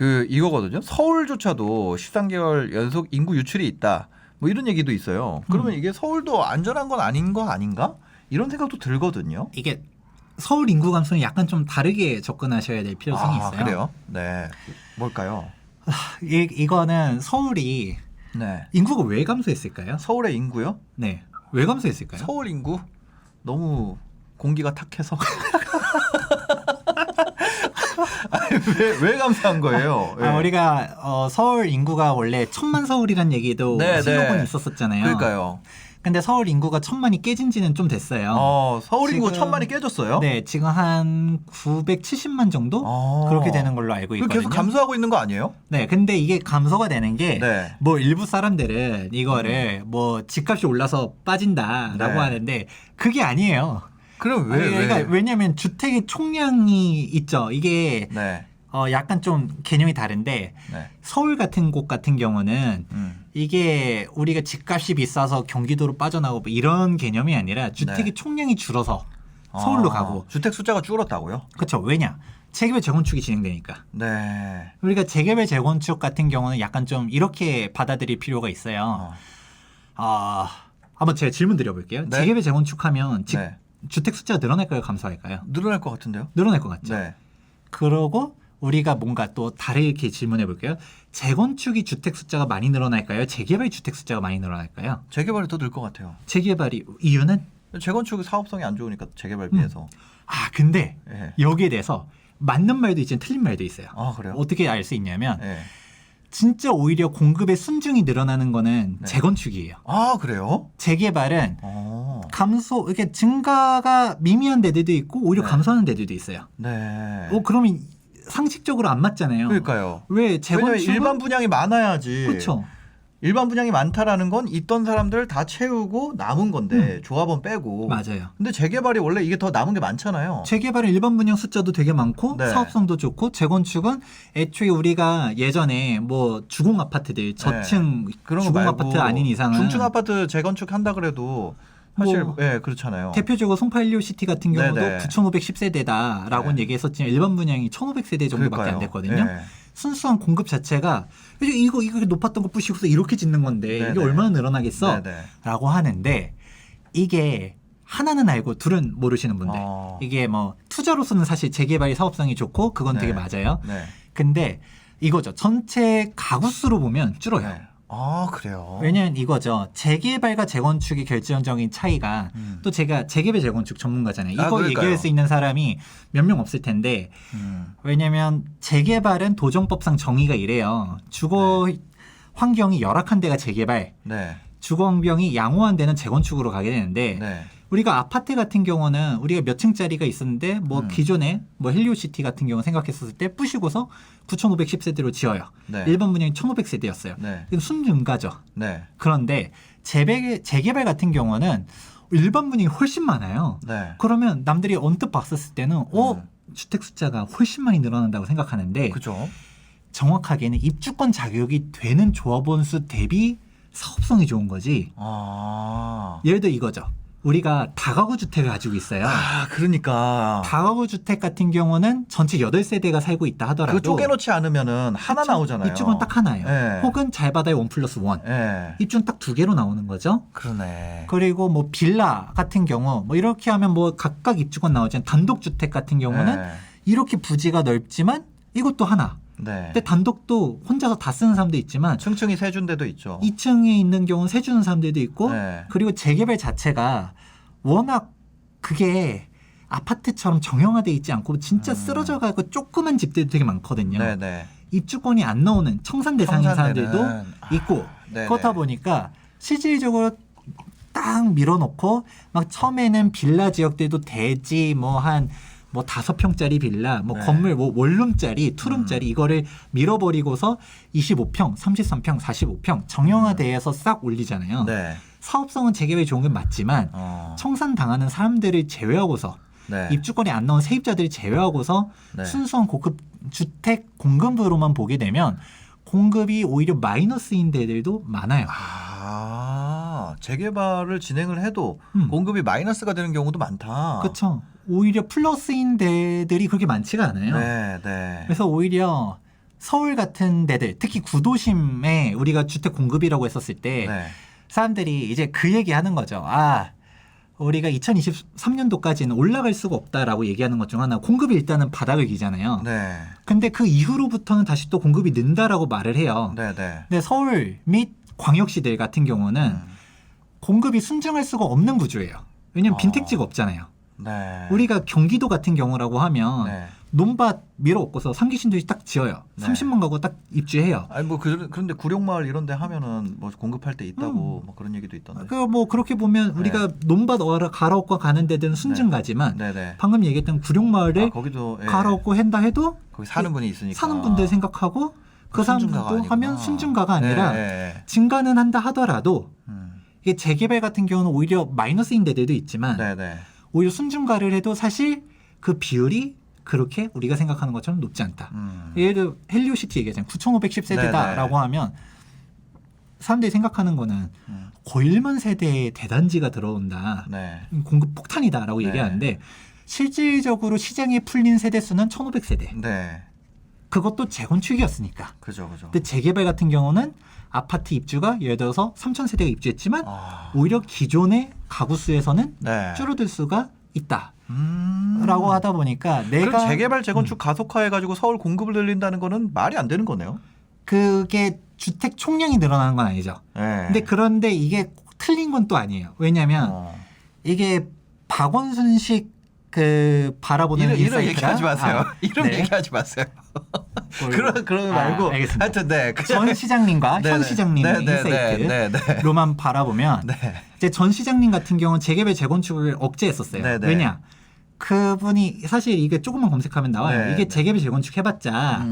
그 이거거든요. 서울조차도 13개월 연속 인구 유출이 있다. 뭐 이런 얘기도 있어요. 그러면 이게 서울도 안전한 건 아닌 거 아닌가? 이런 생각도 들거든요. 이게 서울 인구 감소는 약간 좀 다르게 접근하셔야 될 필요성이 있어요. 그래요? 네. 뭘까요? 이거는 서울이 네. 인구가 왜 감소했을까요? 서울의 인구요? 네. 왜 감소했을까요? 서울 인구? 너무 공기가 탁해서. 아니, 왜 감소한 거예요? 네. 우리가 서울 인구가 원래 1000만 서울이란 얘기도 슬로건이 있었었잖아요. 그러니까요. 근데 서울 인구가 1000만이 깨진 지는 좀 됐어요. 서울 인구 1000만이 깨졌어요? 네, 지금 한 970만 정도 그렇게 되는 걸로 알고 있거든요. 계속 감소하고 있는 거 아니에요? 네, 근데 이게 감소가 되는 게 네. 뭐 일부 사람들은 이거를 뭐 집값이 올라서 빠진다라고 네. 하는데 그게 아니에요. 그럼 왜? 그러니까 왜냐하면 주택의 총량이 있죠. 이게 네. 약간 좀 개념이 다른데 네. 서울 같은 곳 같은 경우는 이게 우리가 집값이 비싸서 경기도로 빠져나오고 이런 개념이 아니라 주택의 총량이 줄어서 서울로 가고 주택 숫자가 줄었다고요? 그렇죠. 왜냐? 재개발 재건축이 진행되니까. 네. 우리가 재개발 재건축 같은 경우는 약간 좀 이렇게 받아들일 필요가 있어요. 한번 제가 질문 드려볼게요. 네? 재개발 재건축하면 네. 주택 숫자가 늘어날까요? 감소할까요? 늘어날 것 같은데요? 늘어날 것 같죠. 네. 그러고 우리가 뭔가 또 다르게 질문해 볼게요. 재건축이 주택 숫자가 많이 늘어날까요? 재개발 주택 숫자가 많이 늘어날까요? 재개발이 더 늘 것 같아요. 재개발이 이유는? 재건축 사업성이 안 좋으니까 재개발 비해서. 근데 네. 여기에 대해서 맞는 말도 있지만 틀린 말도 있어요. 그래요? 어떻게 알 수 있냐면 네. 진짜 오히려 공급의 순증이 늘어나는 거는 네. 재건축이에요. 그래요? 재개발은 감소, 이렇게 증가가 미미한 데들도 있고 오히려 네. 감소하는 데들도 있어요. 네. 그러면 상식적으로 안 맞잖아요. 그러니까요. 왜 왜냐면 재건축은 일반 분양이 많아야지. 그렇죠. 일반 분양이 많다라는 건 있던 사람들 다 채우고 남은 건데 조합원 빼고. 맞아요. 근데 재개발이 원래 이게 더 남은 게 많잖아요. 재개발은 일반 분양 숫자도 되게 많고 네. 사업성도 좋고 재건축은 애초에 우리가 예전에 뭐 주공 아파트들 저층 그런 거 주공 말고 아파트 아닌 이상은 중층 아파트 재건축 한다 그래도 사실 뭐 그렇잖아요. 대표적으로 송파일리오시티 같은 경우도 네네. 9,510세대다라고는 네. 얘기했었지만 일반 분양이 1,500세대 정도밖에 안 됐거든요. 네. 순수한 공급 자체가 이거 높았던 거 부시고서 이렇게 짓는 건데 네네. 이게 얼마나 늘어나겠어? 네네. 라고 하는데 이게 하나는 알고 둘은 모르시는 분들. 이게 뭐 투자로서는 사실 재개발이 사업성이 좋고 그건 되게 맞아요. 네. 근데 이거죠. 전체 가구 수로 보면 줄어요. 네. 그래요. 왜냐면 이거죠. 재개발과 재건축의 결정적인 차이가 또 제가 재개발 재건축 전문가잖아요. 이거 그러니까요. 얘기할 수 있는 사람이 몇 명 없을 텐데 왜냐면 재개발은 도정법상 정의가 이래요. 주거 환경이 열악한 데가 재개발, 네. 주거 환경이 양호한 데는 재건축으로 가게 되는데 네. 우리가 아파트 같은 경우는 우리가 몇 층짜리가 있었는데 뭐 기존에 뭐 헬리오시티 같은 경우 생각했었을 때 부시고서 9,510세대로 지어요. 네. 일반 분양이 1,500세대였어요. 네. 이건 순증가죠. 네. 그런데 재개발 같은 경우는 일반 분양이 훨씬 많아요. 네. 그러면 남들이 언뜻 봤을 때는 주택 숫자가 훨씬 많이 늘어난다고 생각하는데 그죠. 정확하게는 입주권 자격이 되는 조합원 수 대비 사업성이 좋은 거지. 예를 들어 이거죠. 우리가 다가구 주택을 가지고 있어요. 그러니까. 다가구 주택 같은 경우는 전체 8세대가 살고 있다 하더라도 그거 쪼개놓지 않으면은 하나 나오잖아요. 입주권 딱 하나예요. 네. 혹은 잘 받아요 1+1. 네. 입주권 딱 2개로 나오는 거죠. 그러네. 그리고 뭐 빌라 같은 경우 뭐 이렇게 하면 뭐 각각 입주권 나오잖아요. 단독주택 같은 경우는 네. 이렇게 부지가 넓지만 이것도 하나. 네. 근데 단독도 혼자서 다 쓰는 사람도 있지만 층층이 세 준데도 있죠. 2층에 있는 경우는 세 주는 사람들도 있고 네. 그리고 재개발 자체가 워낙 그게 아파트처럼 정형화돼 있지 않고 진짜 쓰러져 가고 조그만 집들도 되게 많거든요. 네네. 입주권이 안 나오는 청산 대상인 청산되는. 사람들도 있고 네네. 그렇다 보니까 실질적으로 딱 밀어놓고 막 처음에는 빌라 지역들도 대지 뭐 5평짜리 빌라, 뭐 네. 건물 뭐 원룸짜리, 투룸짜리 이거를 밀어버리고서 25평, 33평, 45평 정형화돼서 싹 올리잖아요. 네. 사업성은 재개발이 좋은 건 맞지만 청산 당하는 사람들을 제외하고서 네. 입주권이 안 나온 세입자들이 제외하고서 네. 순수한 고급 주택 공급으로만 보게 되면 공급이 오히려 마이너스인 데들도 많아요. 재개발을 진행을 해도 공급이 마이너스가 되는 경우도 많다. 그렇죠. 오히려 플러스인 데들이 그렇게 많지가 않아요. 네, 네. 그래서 오히려 서울 같은 데들 특히 구도심에 우리가 주택 공급이라고 했었을 때 네. 사람들이 이제 그 얘기하는 거죠. 우리가 2023년도까지는 올라갈 수가 없다라고 얘기하는 것 중 하나 공급이 일단은 바닥을 기잖아요. 네. 근데 그 이후로부터는 다시 또 공급이 는다라고 말을 해요. 네. 네. 근데 서울 및 광역시들 같은 경우는 공급이 순증할 수가 없는 구조예요. 왜냐면 빈택지가 없잖아요. 네. 우리가 경기도 같은 경우라고 하면 네. 논밭 밀어 엎고서 상기신도시 딱 지어요. 네. 30만 가구 딱 입주해요. 아니 뭐 그런데 구룡마을 이런 데 하면은 뭐 공급할 때 있다고 뭐 그런 얘기도 있던데. 뭐 그렇게 보면 우리가 논밭 갈아엎고 가는 데들은 순증가지만 네네. 방금 얘기했던 구룡마을을 거기도 갈아엎고 한다 해도 거기 사는 분이 있으니까. 사는 분들 생각하고 그 순증가가 사람들도 아니구나. 하면 순증가가 아니라 네. 증가는 한다 하더라도 음. 이게 재개발 같은 경우는 오히려 마이너스인 데들도 있지만 네네. 오히려 순증가를 해도 사실 그 비율이 그렇게 우리가 생각하는 것처럼 높지 않다. 예를 들어 헬리오시티 얘기하잖아요. 9,510세대다라고 네네. 하면 사람들이 생각하는 거는 고일만 세대의 대단지가 들어온다. 네. 공급 폭탄이다라고 네. 얘기하는데 실질적으로 시장에 풀린 세대 수는 1,500세대. 네. 그것도 재건축이었으니까. 그죠. 근데 재개발 같은 경우는 아파트 입주가 예를 들어서 3,000세대가 입주했지만 오히려 기존의 가구 수에서는 네. 줄어들 수가 있다. 라고 하다 보니까 내가 그럼 재개발 재건축 가속화해가지고 서울 공급을 늘린다는 거는 말이 안 되는 거네요. 그게 주택 총량이 늘어나는 건 아니죠. 네. 근데 그런데 이게 틀린 건 또 아니에요. 왜냐하면 이게 박원순식 그 바라보는 이름 인사이트라- 얘기하지 마세요. 이름 네. 얘기하지 마세요. 그런 말고 알겠습니다. 하여튼 네. 전 시장님과 네네. 현 시장님의 네네. 인사이트로만 바라보면 네. 이제 전 시장님 같은 경우는 재개발 재건축을 억제했었어요. 네네. 왜냐? 그분이 사실 이게 조금만 검색하면 나와요. 네, 이게 네. 재개발 재건축 해봤자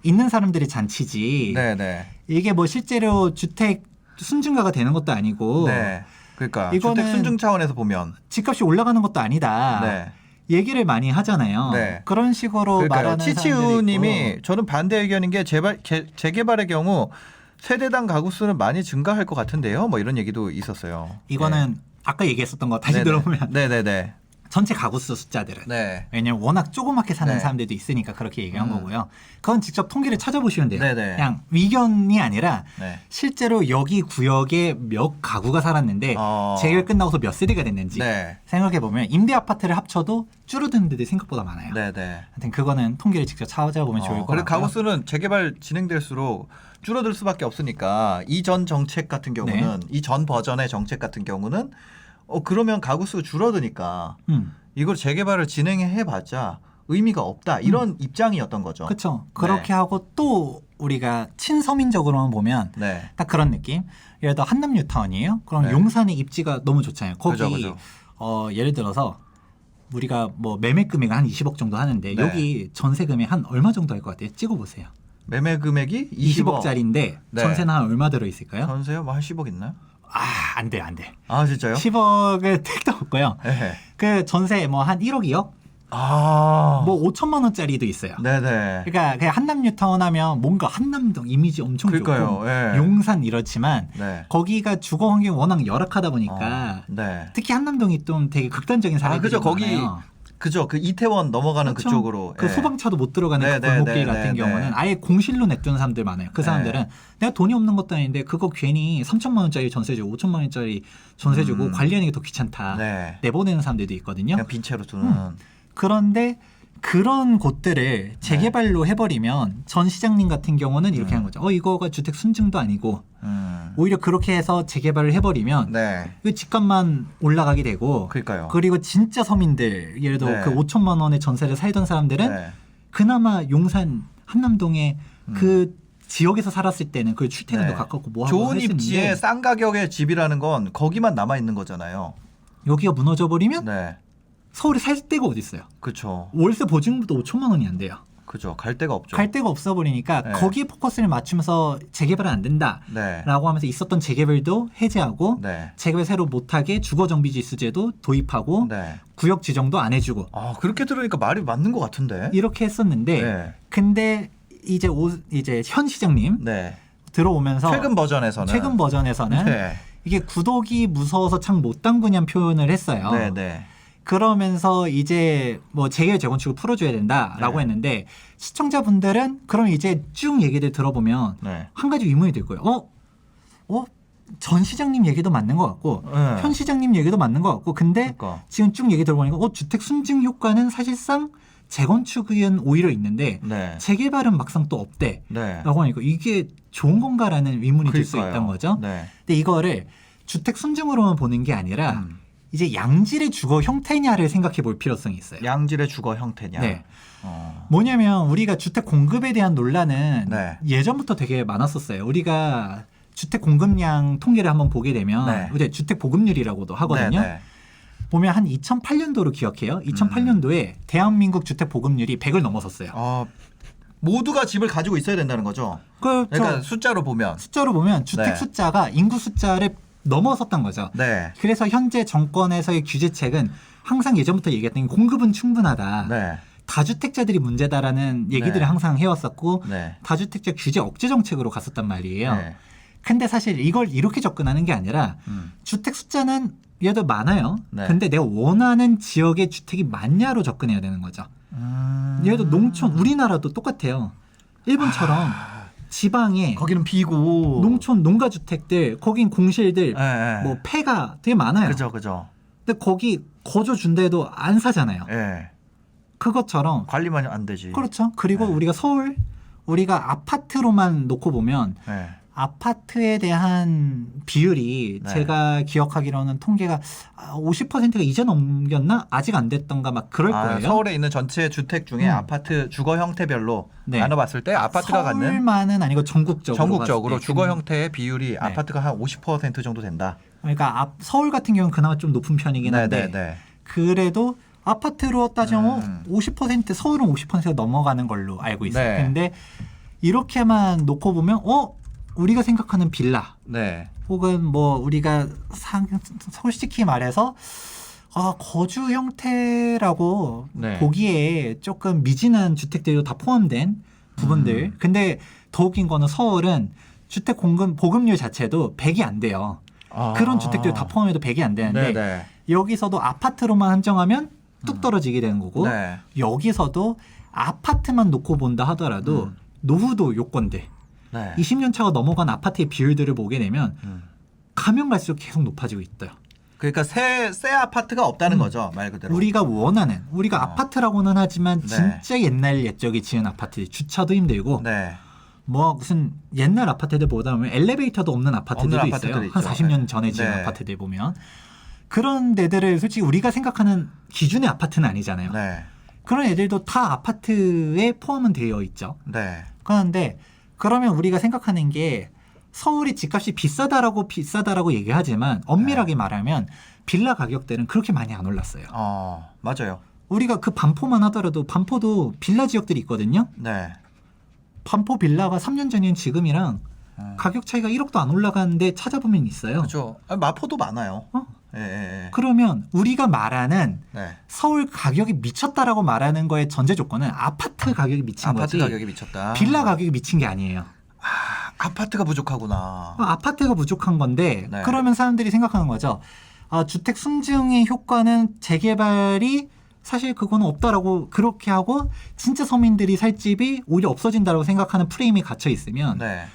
있는 사람들이 잔치지. 네네. 이게 뭐 실제로 주택 순증가가 되는 것도 아니고 네. 그러니까 이거는 주택 순증 차원에서 보면 집값이 올라가는 것도 아니다. 네. 얘기를 많이 하잖아요. 네. 그런 식으로 그러니까요. 말하는 사람들이 치치우님이 있고. 저는 반대 의견인 게 재개발의 경우 세대당 가구 수는 많이 증가할 것 같은데요. 뭐 이런 얘기도 있었어요. 이거는 아까 얘기했었던 거 다시 네네. 들어보면 네네네. 전체 가구 수 숫자들은 네. 왜냐면 워낙 조그맣게 사는 네. 사람들도 있으니까 그렇게 얘기한 거고요. 그건 직접 통계를 찾아보시면 돼요. 네네. 그냥 의견이 아니라 네. 실제로 여기 구역에 몇 가구가 살았는데 재개발 끝나고서 몇 세대가 됐는지 네. 생각해보면 임대 아파트를 합쳐도 줄어드는 데들이 생각보다 많아요. 네네. 하여튼 그거는 통계를 직접 찾아보면 좋을 것 그리고 같고요. 가구 수는 재개발 진행될수록 줄어들 수밖에 없으니까 이전 정책 같은 경우는 네. 이전 버전의 정책 같은 경우는 그러면 가구 수가 줄어드니까 이걸 재개발을 진행해봤자 의미가 없다 이런 입장이었던 거죠. 그렇죠. 그렇게 하고 또 우리가 친서민적으로만 보면 네. 딱 그런 느낌. 예를 들어 한남 뉴타운이에요. 그럼 네. 용산의 입지가 너무 좋잖아요. 거기 그죠. 예를 들어서 우리가 뭐 매매 금액 한 20억 정도 하는데 네. 여기 전세 금액 한 얼마 정도 할 것 같아요? 찍어보세요. 매매 금액이 20억. 20억짜리인데 네. 전세는 한 얼마 들어 있을까요? 전세요? 뭐 한 10억 있나요? 안 돼, 안 돼. 아 진짜요? 10억을 택도 없고요. 네. 그 전세 뭐 한 1억, 2억? 뭐 5천만 원짜리도 있어요. 네네. 그러니까 그냥 한남 뉴타운 하면 뭔가 한남동 이미지 엄청 그러니까요. 좋고 예. 용산 이렇지만 네. 거기가 주거 환경이 워낙 열악하다 보니까 네. 특히 한남동이 좀 되게 극단적인 사례들이 그죠. 거기 많아요. 그죠. 그 이태원 넘어가는 그렇죠? 그쪽으로. 그 예. 소방차도 못 들어가는 네, 그 네, 골목길 네, 같은 네, 경우는 네. 아예 공실로 냅두는 사람들 많아요. 그 사람들은 내가 돈이 없는 것도 아닌데 그거 괜히 3천만 원짜리 전세 주고 5천만 원짜리 전세 주고 관리하는 게 더 귀찮다. 네. 내보내는 사람들도 있거든요. 그냥 빈 채로 두는. 그런데 그런 곳들을 재개발로 해버리면 전 시장님 같은 경우는 이렇게 하는 거죠. 이거가 주택 순증도 아니고 오히려 그렇게 해서 재개발을 해버리면 네. 그 집값만 올라가게 되고 그러니까요. 그리고 진짜 서민들 예를 들어 네. 그 5천만 원의 전세를 살던 사람들은 네. 그나마 용산 한남동에 그 지역에서 살았을 때는 그 출퇴근도 네. 가깝고 뭐 하고 좋은 했었는데 입지에 싼 가격의 집이라는 건 거기만 남아 있는 거잖아요. 여기가 무너져 버리면 네. 서울에 살 데가 어디 있어요? 그렇죠. 월세 보증금도 5천만 원이 안 돼요. 그죠. 갈 데가 없죠. 갈 데가 없어 버리니까 네. 거기에 포커스를 맞추면서 재개발은 안 된다라고 네. 하면서 있었던 재개발도 해제하고 네. 재개발 새로 못하게 주거정비지수제도 도입하고 네. 구역 지정도 안 해주고 그렇게 들으니까 말이 맞는 것 같은데. 이렇게 했었는데 네. 근데 이제 현 시장님 네. 들어오면서 최근 버전에서는 버전에서는 네. 이게 구독이 무서워서 창 못 담그냐는 표현을 했어요. 네. 네. 그러면서 이제 뭐 재개발 재건축을 풀어줘야 된다라고 네. 했는데 시청자분들은 그럼 이제 쭉 얘기들 들어보면 네. 한 가지 의문이 들 거예요. 전 시장님 얘기도 맞는 것 같고 네. 현 시장님 얘기도 맞는 것 같고 근데 그러니까. 지금 쭉 얘기 들어보니까 주택 순증 효과는 사실상 재건축은 오히려 있는데 네. 재개발은 막상 또 없대. 네. 라고 하니까 이게 좋은 건가라는 의문이 들 수 그러니까요. 있다는 거죠. 네. 근데 이거를 주택 순증으로만 보는 게 아니라 이제 양질의 주거 형태냐를 생각해 볼 필요성이 있어요. 양질의 주거 형태냐. 네. 뭐냐면 우리가 주택 공급에 대한 논란은 네. 예전부터 되게 많았었어요. 우리가 주택 공급량 통계를 한번 보게 되면 네. 우리 주택 보급률이라고도 하거든요. 네. 네. 보면 한 2008년도로 기억해요. 2008년도에 대한민국 주택 보급률이 100을 넘어섰어요. 모두가 집을 가지고 있어야 된다는 거죠. 그러니까 숫자로 보면. 숫자로 보면 주택 네. 숫자가 인구 숫자를 넘어섰던 거죠. 네. 그래서 현재 정권에서의 규제책은 항상 예전부터 얘기했던 게 공급은 충분하다. 네. 다주택자들이 문제다라는 얘기들을 네. 항상 해왔었고 네. 다주택자 규제 억제 정책으로 갔었단 말이에요. 네. 근데 사실 이걸 이렇게 접근하는 게 아니라 주택 숫자는 얘도 많아요. 네. 근데 내가 원하는 지역의 주택이 많냐로 접근해야 되는 거죠. 얘도 농촌 우리나라도 똑같아요. 일본처럼 지방에 거기는 비고. 농촌 농가주택들 거긴 공실들 네. 뭐 폐가 되게 많아요. 그죠. 근데 거기 거저 준대도 안 사잖아요. 네. 그것처럼 관리만 안 되지. 그렇죠. 그리고 네. 우리가 서울 우리가 아파트로만 놓고 보면 네. 아파트에 대한 비율이 네. 제가 기억하기로는 통계가 50%가 이제 넘겼나? 아직 안 됐던가 막 그럴 거예요. 서울에 있는 전체 주택 중에 아파트 주거 형태별로 네. 나눠봤을 때 아파트가 갖는 서울만은 아니고 전국적으로 봤을 때 주거 형태의 비율이 아파트가 한 50% 정도 된다. 그러니까 서울 같은 경우는 그나마 좀 높은 편이긴 한데 네. 그래도 아파트로 따지면 50% 서울은 50%가 넘어가는 걸로 알고 있어요. 네. 근데 이렇게만 놓고 보면 우리가 생각하는 빌라 네. 혹은 뭐 우리가 솔직히 말해서 거주 형태라고 네. 보기에 조금 미진한 주택들도 다 포함된 부분들. 근데 더 웃긴 거는 서울은 주택 보급률 자체도 100이 안 돼요. 그런 주택들 다 포함해도 100이 안 되는데 네. 여기서도 아파트로만 한정하면 뚝 떨어지게 되는 거고 네. 여기서도 아파트만 놓고 본다 하더라도 노후도 요건들 네. 20년 차가 넘어간 아파트의 비율들을 보게 되면 가면 갈수록 계속 높아지고 있어요. 그러니까 새 아파트가 없다는 거죠, 말 그대로. 우리가 아파트라고는 하지만 네. 진짜 옛날 옛적에 지은 아파트 주차도 힘들고 네. 뭐 무슨 옛날 아파트들 보다 보면 엘리베이터도 없는 아파트들도 없는 있어요. 아파트들 한 있죠. 40년 전에 지은 네. 아파트들 보면 그런 데들을 솔직히 우리가 생각하는 기준의 아파트는 아니잖아요. 네. 그런 애들도 다 아파트에 포함은 되어 있죠. 네. 그런데 그러면 우리가 생각하는 게 서울이 집값이 비싸다라고 얘기하지만 엄밀하게 말하면 빌라 가격들은 그렇게 많이 안 올랐어요. 맞아요. 우리가 그 반포만 하더라도 반포도 빌라 지역들이 있거든요. 네. 반포 빌라가 3년 전인 지금이랑 가격 차이가 1억도 안 올라가는데 찾아보면 있어요. 그렇죠. 마포도 많아요. 예. 그러면 우리가 말하는 네. 서울 가격이 미쳤다라고 말하는 거의 전제 조건은 아파트 가격이 미친 아파트 거지. 가격이 미쳤다. 빌라 가격이 미친 게 아니에요. 아파트가 부족하구나. 아파트가 부족한 건데 네. 그러면 사람들이 생각하는 거죠. 주택 순증의 효과는 재개발이 사실 그거는 없다라고 그렇게 하고 진짜 서민들이 살 집이 오히려 없어진다라고 생각하는 프레임이 갇혀 있으면 네.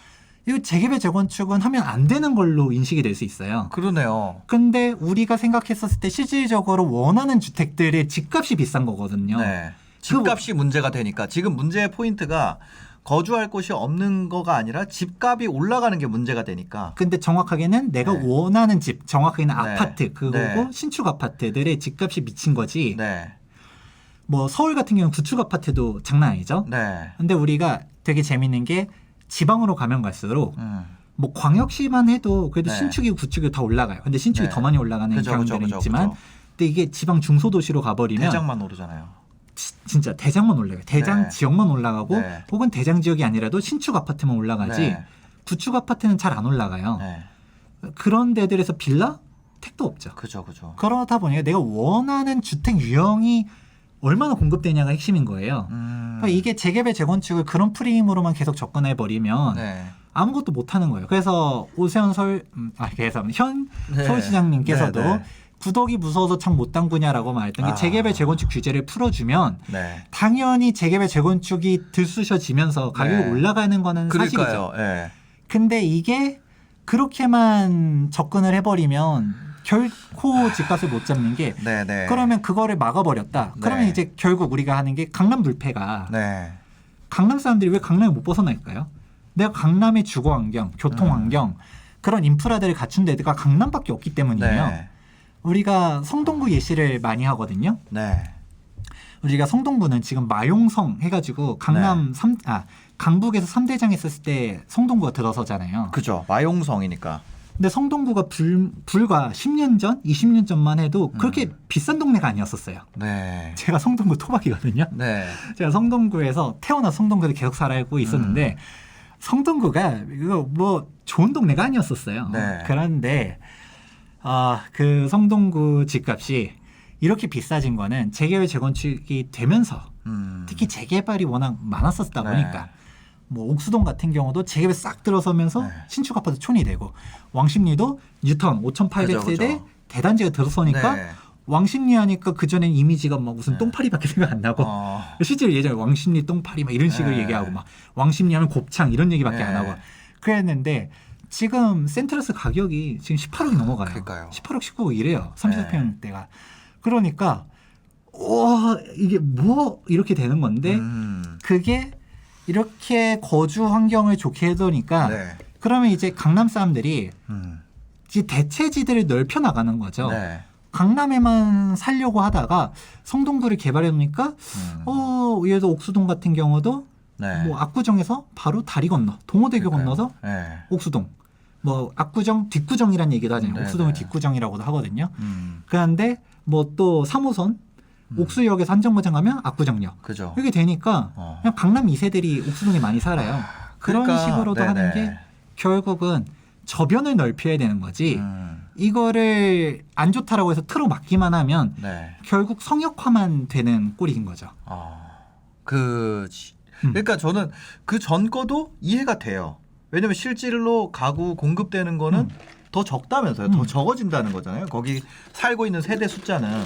이 재개발 재건축은 하면 안 되는 걸로 인식이 될 수 있어요. 그러네요. 근데 우리가 생각했었을 때 실질적으로 원하는 주택들의 집값이 비싼 거거든요. 네. 집값이 문제가 되니까 지금 문제의 포인트가 거주할 곳이 없는 거가 아니라 집값이 올라가는 게 문제가 되니까. 근데 정확하게는 내가 네. 원하는 집, 정확하게는 네. 아파트, 그거고 네. 신축 아파트들의 집값이 미친 거지. 네. 뭐 서울 같은 경우는 구축 아파트도 장난 아니죠. 네. 근데 우리가 되게 재밌는 게 지방으로 가면 갈수록 뭐 광역시만 해도 그래도 네. 신축이 구축이 다 올라가요. 근데 신축이 네. 더 많이 올라가는 경우들은 있지만 근데 이게 지방 중소도시로 가버리면 대장만 오르잖아요. 진짜 대장만 올라가요. 대장 네. 지역만 올라가고 네. 혹은 대장 지역이 아니라도 신축 아파트만 올라가지 네. 구축 아파트는 잘 안 올라가요. 네. 그런 데들에서 빌라? 택도 없죠. 그죠. 그러다 보니까 내가 원하는 주택 유형이 얼마나 공급되냐가 핵심인 거예요. 그러니까 이게 재개발 재건축을 그런 프레임으로만 계속 접근해 버리면 네. 아무것도 못 하는 거예요. 그래서 오세훈 그래서 현 네. 서울시장님께서도 네. 구덕이 무서워서 창 못 담그냐라고 말했던 게 재개발 재건축 규제를 풀어주면 네. 당연히 재개발 재건축이 들쑤셔지면서 가격이 네. 올라가는 거는 사실이죠. 그러니까요. 예. 근데 이게 그렇게만 접근을 해버리면 결코 집값을 못 잡는 게 네, 네. 그러면 그거를 막아버렸다. 그러면 네. 이제 결국 우리가 하는 게 강남 불패가 네. 강남 사람들이 왜 강남을 못 벗어날까요? 내가 강남의 주거 환경, 교통 환경 그런 인프라들을 갖춘 데가 강남밖에 없기 때문이에요. 네. 우리가 성동구 예시를 많이 하거든요. 네. 우리가 성동구는 지금 마용성 해가지고 강남 강북에서 3대장 했을 때 성동구가 들어서잖아요. 그죠. 마용성이니까. 근데 성동구가 불과 10년 전, 20년 전만 해도 그렇게 비싼 동네가 아니었었어요. 네. 제가 성동구 토박이거든요. 네. 제가 성동구에서 태어나서 성동구에서 계속 살아있고 있었는데 성동구가 이거 뭐 좋은 동네가 아니었었어요. 네. 그런데 그 성동구 집값이 이렇게 비싸진 거는 재개발 재건축이 되면서 특히 재개발이 워낙 많았었다 보니까 뭐 옥수동 같은 경우도 재개발 싹 들어서면서 신축 아파트 촌이 되고 왕십리도 뉴턴 5,800세대 그죠. 대단지가 들어서니까 네. 왕십리 하니까 그전엔 이미지가 막 무슨 똥파리밖에 생각 안 나고 실제로 예전에 왕십리 똥파리 막 이런 식으로 얘기하고 막 왕십리 하면 곱창 이런 얘기밖에 안 하고 그랬는데 지금 센트러스 가격이 지금 18억이 넘어가요. 그러니까요. 18억 19억 이래요. 34평대가. 그러니까 이게 뭐 이렇게 되는 건데 그게 이렇게 거주 환경을 좋게 해두니까 네. 그러면 이제 강남 사람들이 이제 대체지들을 넓혀 나가는 거죠. 네. 강남에만 살려고 하다가 성동구를 개발해 놓으니까 얘도 옥수동 같은 경우도 네. 뭐 압구정에서 바로 다리 건너 동호대교 그러니까요. 건너서 네. 옥수동 뭐 압구정 뒷구정이라는 얘기도 하잖아요. 네, 옥수동을 네. 뒷구정이라고도 하거든요. 음. 그런데 뭐 또 3호선 옥수역에서 한정거장 가면 압구정역 그죠. 이렇게 되니까 그냥 강남 2세들이 옥수동에 많이 살아요. 그런 그러니까, 식으로도 네네. 하는 게 결국은 저변을 넓혀야 되는 거지. 이거를 안 좋다라고 해서 틀어 막기만 하면 네. 결국 성역화만 되는 꼴인 거죠. 그러니까 저는 그 전 거도 이해가 돼요. 왜냐면 실질로 가구 공급되는 거는 더 적다면서요. 더 적어진다는 거잖아요. 거기 살고 있는 세대 숫자는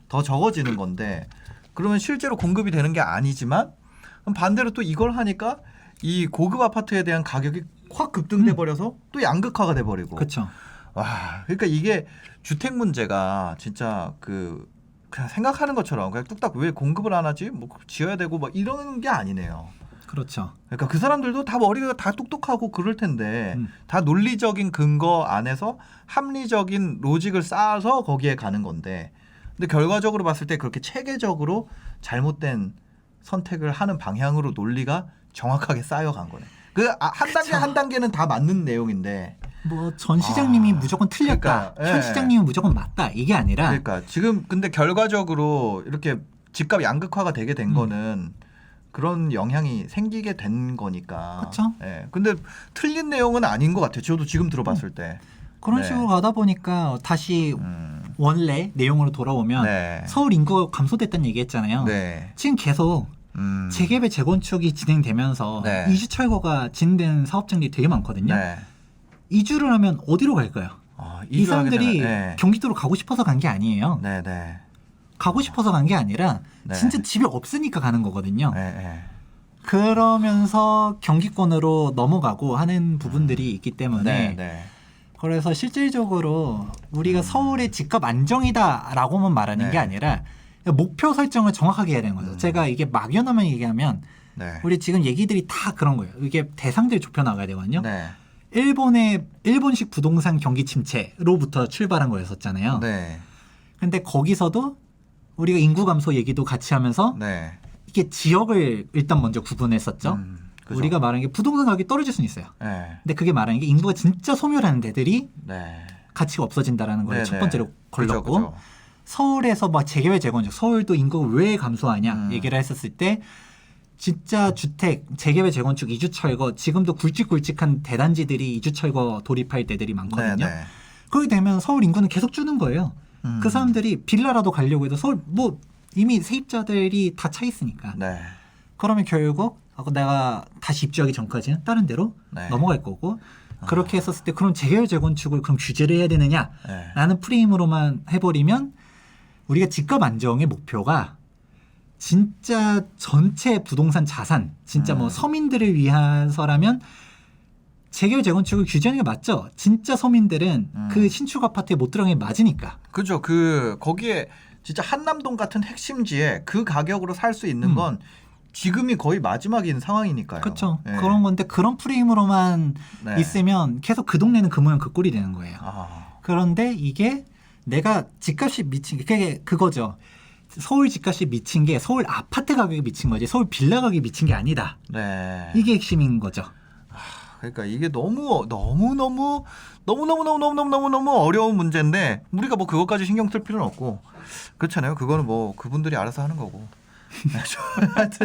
더 적어지는 건데 그러면 실제로 공급이 되는 게 아니지만 그럼 반대로 또 이걸 하니까 이 고급 아파트에 대한 가격이 확 급등돼 버려서 또 양극화가 돼 버리고. 그렇죠. 와, 그러니까 이게 주택 문제가 진짜 그냥 생각하는 것처럼 그냥 뚝딱 왜 공급을 안 하지? 뭐 지어야 되고 막 이러는 게 아니네요. 그렇죠. 그러니까 그 사람들도 다 머리가 다 똑똑하고 그럴 텐데 다 논리적인 근거 안에서 합리적인 로직을 쌓아서 거기에 가는 건데 근데 결과적으로 봤을 때 그렇게 체계적으로 잘못된 선택을 하는 방향으로 논리가 정확하게 쌓여간 거네. 그 한 단계 한 단계는 다 맞는 내용인데 뭐 전 시장님이 무조건 틀렸다. 그러니까, 현 시장님이 무조건 맞다. 이게 아니라 그러니까 지금 근데 결과적으로 이렇게 집값 양극화가 되게 된 거는 그런 영향이 생기게 된 거니까. 그렇죠. 예. 근데 틀린 내용은 아닌 것 같아요. 저도 지금 들어봤을 때. 그런 네. 식으로 가다 보니까 다시 원래 내용으로 돌아오면 네. 서울 인구가 감소됐다는 얘기했잖아요. 네. 지금 계속 재개발 재건축이 진행되면서 네. 이주 철거가 진행된 사업장들이 되게 많거든요. 네. 이주를 하면 어디로 갈까요? 이 이주하게 사람들이 되면, 네. 경기도로 가고 싶어서 간 게 아니에요. 네, 네. 가고 싶어서 간 게 아니라 네. 진짜 집이 없으니까 가는 거거든요. 네, 네. 그러면서 경기권으로 넘어가고 하는 부분들이 있기 때문에 네, 네. 그래서 실질적으로 우리가 서울의 집값 안정이다라고만 말하는 네. 게 아니라 목표 설정을 정확하게 해야 되는 거죠. 제가 이게 막연하면 얘기하면 네. 우리 지금 얘기들이 다 그런 거예요. 이게 대상들이 좁혀 나가야 되거든요. 네. 일본식 부동산 경기 침체로부터 출발한 거였었잖아요. 네. 근데 거기서도 우리가 인구 감소 얘기도 같이 하면서 네. 이게 지역을 일단 먼저 구분했었죠. 그죠. 우리가 말하는 게 부동산 가격이 떨어질 수는 있어요. 네. 근데 그게 말하는 게 인구가 진짜 소멸하는 데들이 네. 가치가 없어진다라는 걸 네, 첫 네. 번째로 걸렀고 그죠, 그죠. 서울에서 막 재개발 재건축 서울도 인구가 왜 감소하냐 얘기를 했었을 때 진짜 주택 재개발 재건축 이주 철거 지금도 굵직굵직한 대단지들이 이주 철거 돌입할 때들이 많거든요. 네, 네. 그렇게 되면 서울 인구는 계속 주는 거예요. 그 사람들이 빌라라도 가려고 해도 서울 뭐 이미 세입자들이 다 차 있으니까. 네. 그러면 결국 내가 다시 입주하기 전까지는 다른 데로 네. 넘어갈 거고 그렇게 했었을 때 그럼 재개발 재건축을 그럼 규제를 해야 되느냐라는 네. 프레임으로만 해버리면 우리가 집값 안정의 목표가 진짜 전체 부동산 자산, 진짜 뭐 서민들을 위해서라면 재개발 재건축을 규제하는 게 맞죠. 진짜 서민들은 그 신축 아파트에 못 들어가는 게 맞으니까. 그죠. 거기에 진짜 한남동 같은 핵심지에 그 가격으로 살 수 있는 건 지금이 거의 마지막인 상황이니까요. 그렇죠. 예. 그런 건데 그런 프레임으로만 네. 있으면 계속 그 동네는 그 모양 그 꼴이 되는 거예요. 아, 그런데 이게 내가 집값이 미친 게 그게 그거죠. 서울 집값이 미친 게 서울 아파트 가격이 미친 거지 서울 빌라 가격이 미친 게 아니다. 네. 이게 핵심인 거죠. 그러니까 이게 너무 어려운 문제인데 우리가 뭐 그것까지 신경 쓸 필요는 없고 그렇잖아요. 그거는 뭐 그분들이 알아서 하는 거고. 하여튼